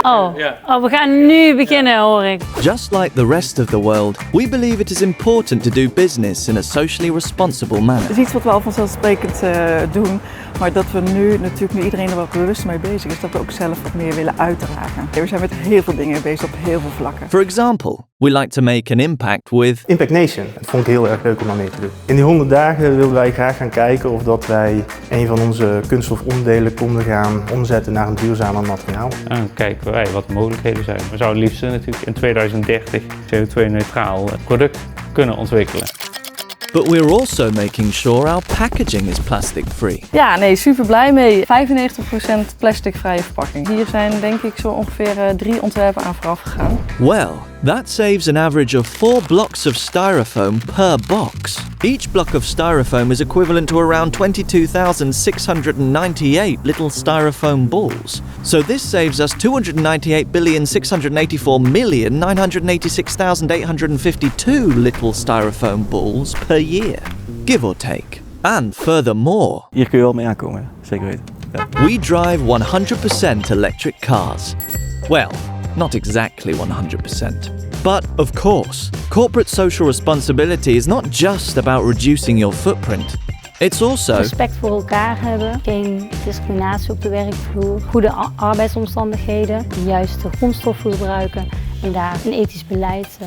Oh, we gaan nu beginnen, hoor ik. Just like the rest of the world, we believe it is important to do business in a socially responsible manner. Het is iets wat we al vanzelfsprekend doen, maar dat we nu iedereen er wat bewust mee bezig is, dat we ook zelf wat meer willen uitdragen. We zijn met heel veel dingen bezig op heel veel vlakken. For example, we like to make an impact with Impact Nation. Dat vond ik heel erg leuk om aan mee te doen. In die 100 dagen wilden wij graag gaan kijken of dat wij een van onze kunststofonderdelen konden gaan omzetten naar een duurzamer materiaal. En dan kijken wij wat de mogelijkheden zijn. We zouden liefst natuurlijk in 2030 CO2-neutraal product kunnen ontwikkelen. But we're also making sure our packaging is plastic free. Ja, nee, super blij mee. 95% plasticvrije verpakking. Hier zijn denk ik zo ongeveer 3 ontwerpen aan vooraf gegaan. Well, that saves an average of 4 blocks of styrofoam per box. Each block of styrofoam is equivalent to around 22,698 little styrofoam balls. So this saves us 298,684,986,852 little styrofoam balls per year, give or take. And furthermore, Hier kun je wel mee aankomen, zeker weten. Ja. we drive 100% electric cars. Well, not exactly 100%. But of course, corporate social responsibility is not just about reducing your footprint. It's also respect voor elkaar hebben, geen discriminatie op de werkvloer, goede arbeidsomstandigheden, de juiste grondstoffen gebruiken en daar een ethisch beleid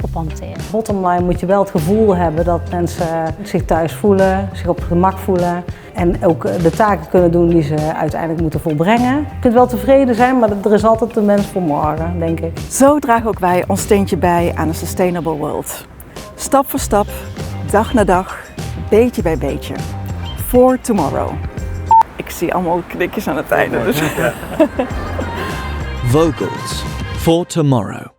op hanteren. Bottom line moet je wel het gevoel hebben dat mensen zich thuis voelen, zich op gemak voelen en ook de taken kunnen doen die ze uiteindelijk moeten volbrengen. Je kunt wel tevreden zijn, maar er is altijd een mens voor morgen, denk ik. Zo dragen ook wij ons steentje bij aan een sustainable world. Stap voor stap, dag na dag, beetje bij beetje. For tomorrow. Ik zie allemaal knikjes aan het einde. Dus. Vogels for tomorrow.